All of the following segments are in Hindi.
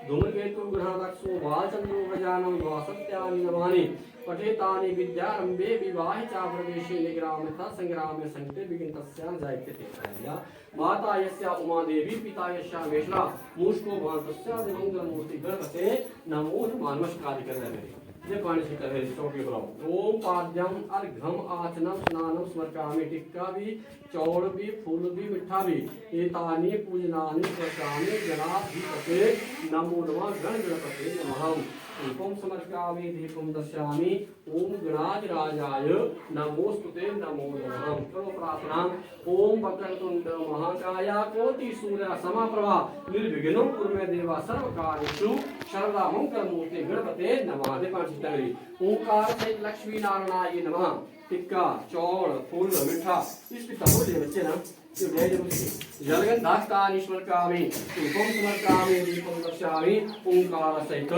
धूमकेतु ग्रहदक्षो भालचंद्रो गजानन वासत्यानि नमानि पठेतानि विद्यारंभे विवाहे च प्रवेशे निग्रामथा संग्रामे संकटे विघ्न तस्या जायते तेया माता यस्या उमा देवी पिता यस्या वेशला मूषको भान्तस्या मंगल मूर्ति गणपते नमो नमस्कार कर रहे ये पानी से कर रहे चौकी बुलाओ ओम पाद्यम अर्घम आचनम स्नानम स्मरकामि टिक्का भी चौड़ भी फूल भी मिठा भी एतानि पूजनानि स्मरकामि जनाधिपते नमो नमः गण गणपते नमः दीपम समर्पयामि दीपम दर्शयामि ओम गणाधिराजाय नमोस्तुते नमो नमः करो प्रार्थना ओम वक्रतुंड महाकाय कोटि सूर्य समप्रभा निर्विघ्नं कुरु मे देवा सर्वकार्येषु सर्वदा मंगलमूर्ते गणपते नमः देवांशितरी ओंकार से लक्ष्मी नारायणाय नमः टिक्का चौड़ फूल मीठा इस पे तब बोले बच्चे ना जलगन दास्तानीश्वर कामी तुम समर्कामी दीपम दर्शयामि ओंकार सहित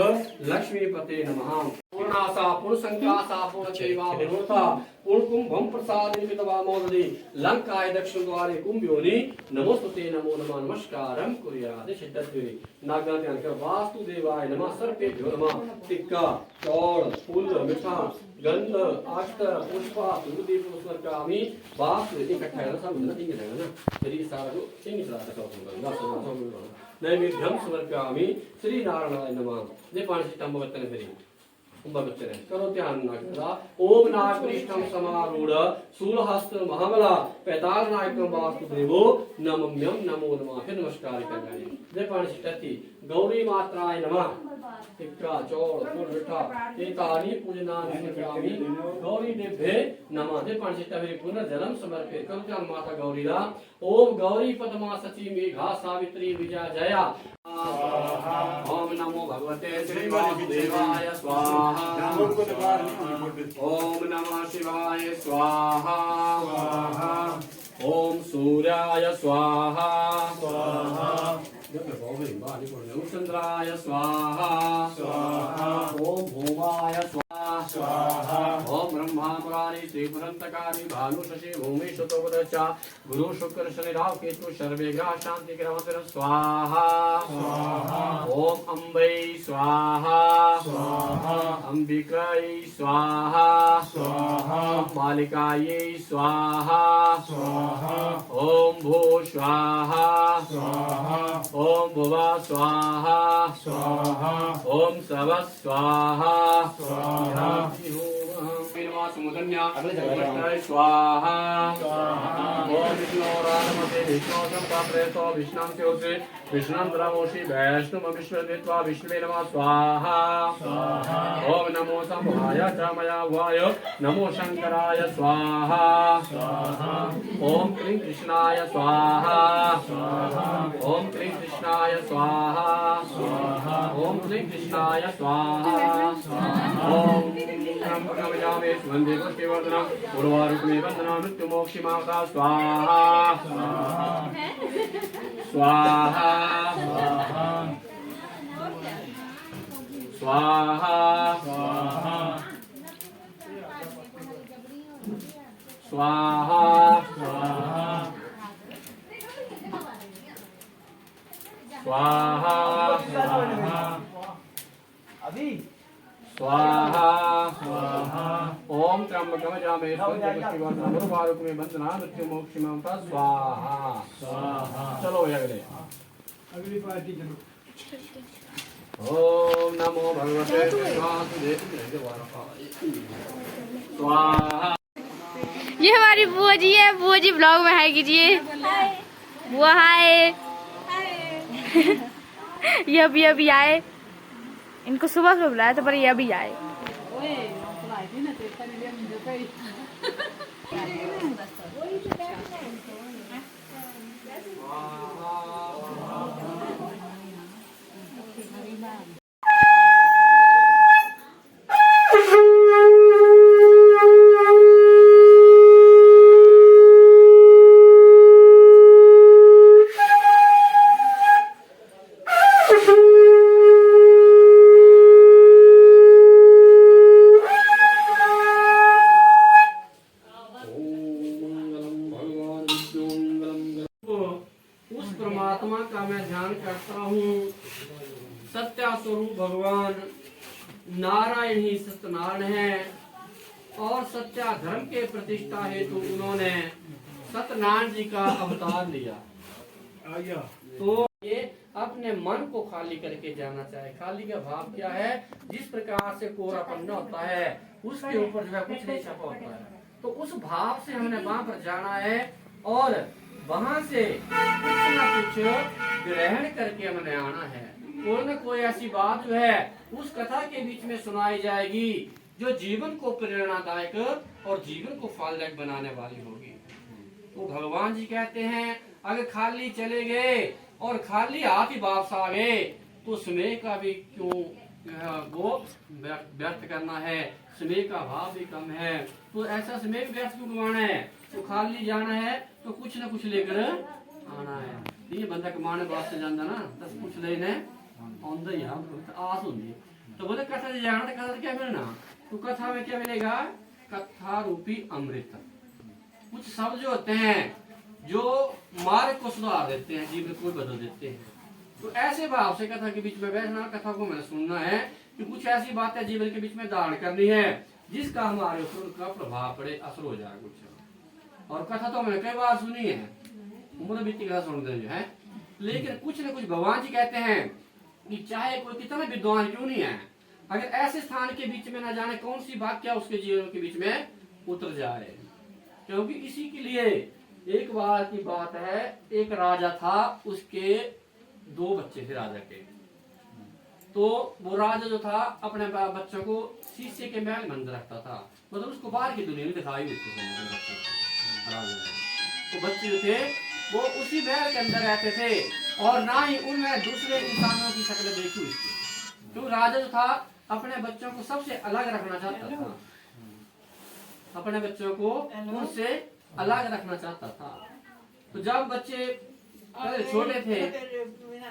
लक्ष्मीपते नमः पूर्णासा पूर्णसंख्यासा पूर्णचैवा भगवता पूर्णकुंभं प्रसादेन पितवा मोदति लंकाय दक्षिण द्वारे कुंभयोनि नमोस्तुते नमो नमः नमस्कारं कुर्यादि सिद्धत्वे नागान्त्यान का वास्तु देवाय नमः सर्पेभ्यो नमः टिक्का चौड़ फूल मिठा गंध अक्षत पुष्पा सुदीप समर्पयामि वास्तु इकट्ठा है सब ना ठीक है ना यदि सारा को सिंह चला का सब नैवेद्यम समर्पयामि श्री नारायणाय नमः ये पांच स्तंभ वतन फेरी कुंभवच्चन करो ध्यान नागरा ओम नागपृष्ठम समारूढ़ शूलहस्त महाबला पैताल नायकम वासुदेवो नमम्यम नमो नमः फिर नमस्कार करना जय पाणिष्ठति गौरी मात्राय नमः टिक्का चौड़ फूल मिठा एतानि पूजनानि समर्पयामि गौरी देव्ये नमः जय पाणिष्ठति पुनः जलम समर्पय करो ध्यान माता गौरीला ओम गौरी पद्मा सची मेघा सावित्री विजया जया ओम नमो भगवते श्री वासुदेवाय स्वाहा ओम नमः शिवाय स्वाहा ओम सूर्याय स्वाहा ओम चंद्राय स्वाहा ओम भूमाय स्वाहा ओम ब्रह्मा पुरारी त्रिपुरंतकारी भानु शशि भूमि सुतोपदचा गुरु शुक्र शनि राहु केतु सर्वे ग्रह शांति ग्रह स्वाहा ओम अम्बै स्वाहा अंबिकै स्वाहा बालिकायै स्वाहा ओम भू स्वाहा ओम भुवा स्वाहा ओम सव स्वाहा स्वाहा ओम विष्णोराधमते विष्णोसंपाप्रेतो विष्णांत्योसे विष्णांतरामोषि वैष्णव विश्वदेत्वा विष्णवे नमः स्वाहा ओम नमो संभवाय चामया वाय नमो शंकराय स्वाहा ओम क्लीं कृष्णाय स्वाहा ओम क्लीं कृष्णाय स्वाहा ओम क्लीं कृष्णाय स्वाहा ओम नमः वंदे पुष्टिवर्धनम उर्वारुकमे वंदना मृत्युमोक्षिमाका स्वाहा स्वाहा स्वाहा स्वाहा स्वाहा स्वाहा अभी स्वाहा ओम त्र्यंबकम जामे उर्वारुकमे वंदना मृत्युमोक्षिमाका स्वाहा चलो अगले अगली पार्टी चलो ओम नमो भगवते वासुदेवाय स्वाहा ये हमारी बुआ जी है, बुआ जी ब्लॉग में हाय कीजिए। बुआ हाय। ये अभी आए, इनको सुबह से बुलाया था पर ये अभी आए। स्वरूप भगवान नारायण ही सत्यनारायण है और सत्या धर्म के प्रतिष्ठा हेतु उन्होंने सत्यनारायण जी का अवतार लिया। तो ये अपने मन को खाली करके जाना चाहिए। खाली का भाव क्या है? जिस प्रकार से कोरा पन्ना होता है उसके ऊपर जो है कुछ नहीं छपा होता है, तो उस भाव से हमने वहां पर जाना है और वहां से कुछ ना कुछ ग्रहण करके हमने आना है। कोई ना कोई ऐसी बात जो है उस कथा के बीच में सुनाई जाएगी जो जीवन को प्रेरणादायक और जीवन को फलदायक बनाने वाली होगी। तो भगवान जी कहते हैं अगर खाली चले गए और खाली हाथ ही वापस आ गए तो समय का भी क्यों वो व्यर्थ करना है, समय का भाव भी कम है, तो ऐसा समय भी व्यर्थ क्यों गवाना है? तो खाली जाना है तो कुछ ना कुछ लेकर आना है। ये बंदा कमाने वास्ते जाता ना दस कुछ लेने आंदा ही आस होंगी। तो बोले कथा से जाना तो कथा क्या मिलना? तो कथा में क्या मिलेगा? कथा रूपी अमृत। कुछ शब्द जो होते हैं जो मार्ग को सुधार देते हैं, जीवन को बदल देते हैं। तो ऐसे भाव से कथा के बीच में बैठना, कथा को मैंने सुनना है कि कुछ ऐसी बातें जीवन के बीच में धारण करनी है जिसका हमारे ऊपर का प्रभाव पड़े, असर हो जाए कुछ। और कथा तो मैंने कई बार सुनी है, उम्र बीती कथा सुनते जो है, लेकिन कुछ न कुछ भगवान जी कहते हैं कि चाहे कोई कितना विद्वान क्यों नहीं है, अगर ऐसे स्थान के बीच में न जाने कौन सी बात क्या उसके जीवन के बीच में उतर जाए। क्योंकि इसी के लिए एक बार की बात है, एक राजा था, उसके दो बच्चे थे राजा के। तो वो राजा जो था अपने बच्चों को शीशे के महल में अंदर रखता था, मतलब उसको बाहर की दुनिया में दिखाई हुई राजा ने। तो बच्चे जो थे वो उसी महल के अंदर रहते थे और ना ही उनमें दूसरे इंसानों की शक्ल देखी हुई थी। तो राजा जो था अपने बच्चों को सबसे अलग रखना चाहता था, अपने बच्चों को उनसे अलग रखना चाहता था। तो जब बच्चे पहले छोटे थे,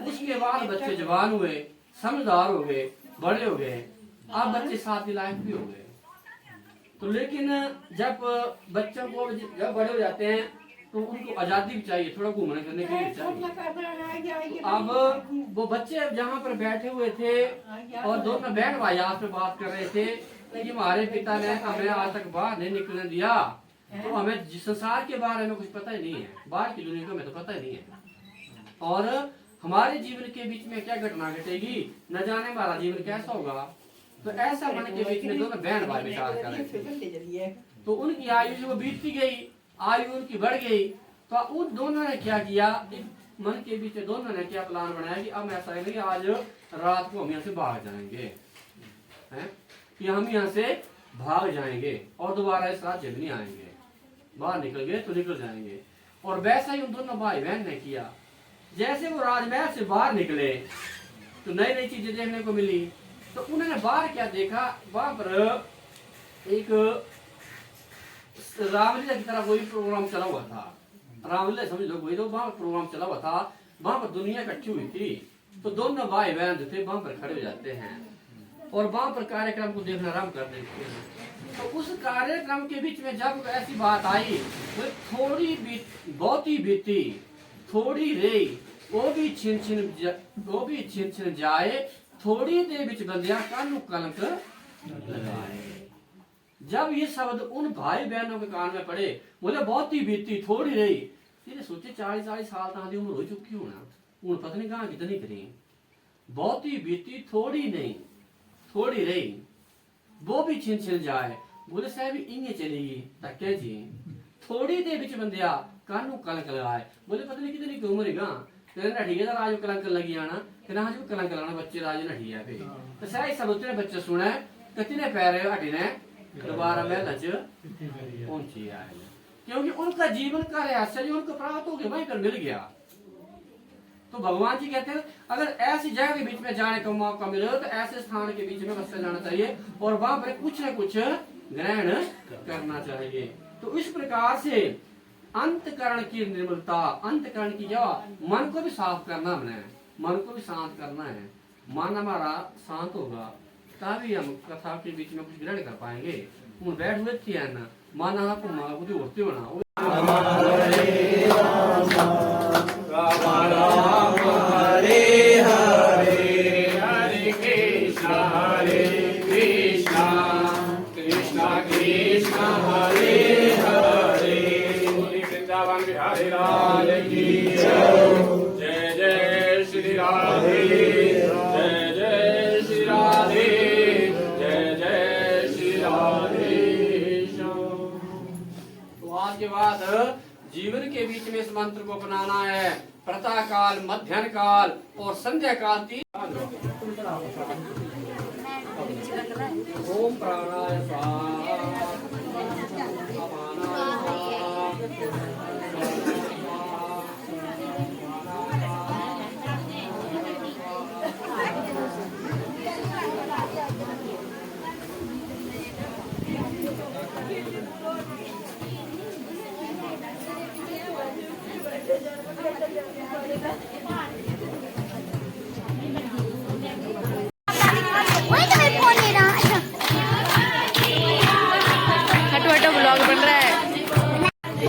उसके बाद बच्चे जवान हुए, समझदार हो गए, बड़े हो गए, अब बच्चे शादी लायक भी हो गए। तो लेकिन जब बच्चों को जब बड़े हो जाते हैं तो उनको आजादी भी चाहिए, थोड़ा घूमने फिरने के लिए चाहिए। तो अब वो बच्चे जहाँ पर बैठे हुए थे और दोनों बहन भाई आपस में बात कर रहे थे कि हमारे पिता ने हमें आज तक बाहर नहीं निकलने दिया, तो हमें संसार के बारे में कुछ पता ही नहीं है, बाहर की दुनिया का हमें तो पता ही नहीं है, और हमारे जीवन के बीच में क्या घटना घटेगी, न जाने हमारा जीवन कैसा होगा। तो ऐसा मन के बीच में दोनों बहन भाई विचार कर रहे थे। तो उनकी आयु जो बीतती गई, आयु उनकी बढ़ गई, तो उन दोनों ने क्या किया, मन के बीच दोनों ने क्या प्लान बनाया कि अब ऐसा है कि आज रात को हम यहाँ से भाग जाएंगे, हैं कि हम यहाँ से भाग जाएंगे और दोबारा इस राज्य में नहीं आएंगे, बाहर निकल गए तो निकल जाएंगे। और वैसा ही उन दोनों भाई बहन ने किया। जैसे वो राजमहल से बाहर निकले तो नई नई चीजें देखने को मिली। तो उन्होंने बाहर क्या देखा, वहां पर एक रामलीला की तरह कोई प्रोग्राम चला हुआ था, रामलीला समझ लो कोई, तो वहां प्रोग्राम चला हुआ था, वहां पर दुनिया इकट्ठी हुई थी। तो दोनों भाई बहन जो थे वहां पर खड़े हो जाते हैं और वहां पर कार्यक्रम को देखना आरम्भ कर देते हैं। तो उस कार्यक्रम के बीच में जब ऐसी बात आई, वो थोड़ी बहुत ही बीती, थोड़ी रही, वो भी छिन छिन जाए, थोड़ी देर बीच बंदिया कानू कलंक लगाए। जब ये शब्द उन भाई बहनों के कान में पड़े, बोले बहुत ही बीती, थोड़ी रही। ये सोचे 40 साल तक उम्र हो चुकी हो ना, उन पता नहीं कहाँ कितनी करी, बहुत ही बीती, थोड़ी नहीं, थोड़ी रही, वो भी छिन छिन जाए। बोले साहब इन्हें चलेगी तक जी, थोड़ी देर बीच बंदिया कानू कलंक लगाए। बोले पता नहीं कितनी उम्र है, कहना ठीक है राज कलंक लगी आना, कहना हाँ जी कलंक लगाना, बच्चे राज नठी है। तो शायद सब उतने बच्चे सुने कितने पैर हटी ने दोबारा महल पहुंची आए, क्योंकि उनका जीवन का रहस्य जो उनको प्राप्त हो गया वहीं पर मिल गया। तो भगवान जी कहते हैं अगर ऐसी जगह के बीच में जाने का मौका मिले तो ऐसे स्थान के बीच में बस जाना चाहिए और वहां पर कुछ न कुछ ग्रहण करना चाहिए। तो इस प्रकार से अंतकरण की निर्मलता, अंतकरण की जो मन को भी साफ करना है, मन को भी शांत करना है। मन हमारा शांत होगा तभी हम कथा के बीच में कुछ ग्रहण कर पाएंगे। तुम बैठ हुए थी ना मन आपको बुद्धि होती हो ना राम राम हरे हरे हरे कृष्ण हरे हरे वृंदावन बिहारी लाल की जय जय श्री राधे जय जय श्री राधे जय जय श्री राधे तो आज के बाद जीवन के बीच में इस मंत्र को अपनाना है प्रातः काल मध्याह्न काल और संध्या काल ओम प्राणाय स्वाहा अपानाय हटो हटो ब्लॉग बन रहा है।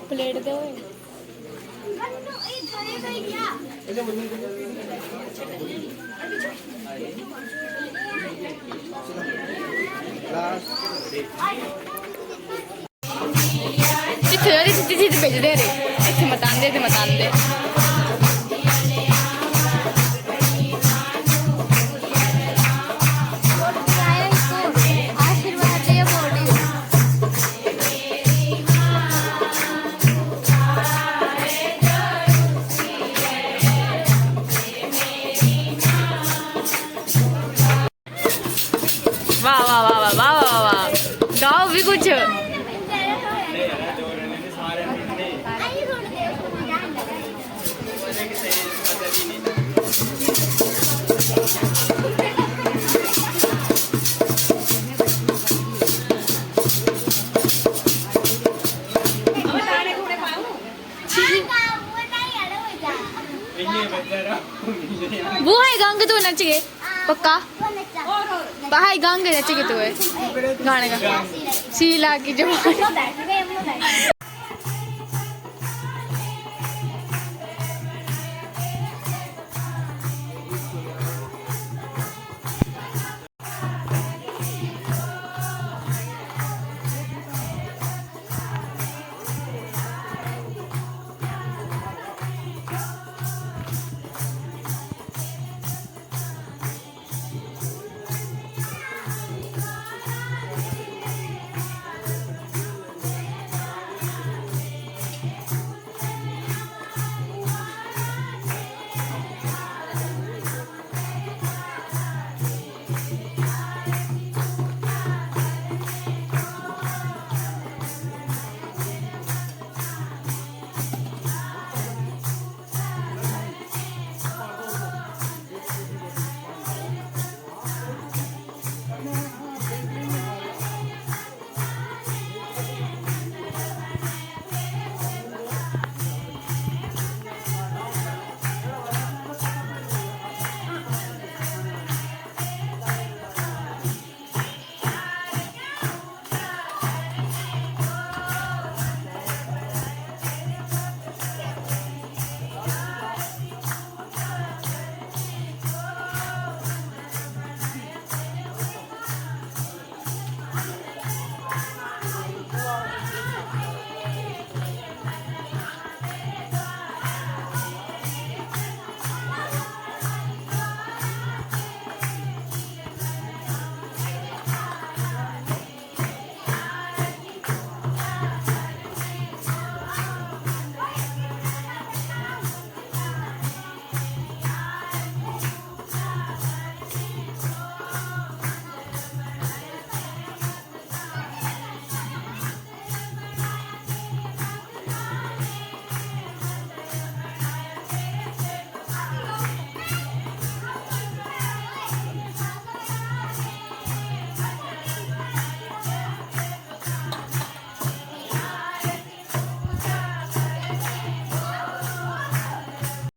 प्लेट दो जिथे सीधे सीधे भेज दे रे इतने मतान दे वाह वाह वाह वाह वाह वाह वाह गाओ भी कुछ वो है गांग तो नच गए पक्का बाहर गांग नच गए तो है गाने का शीला की जो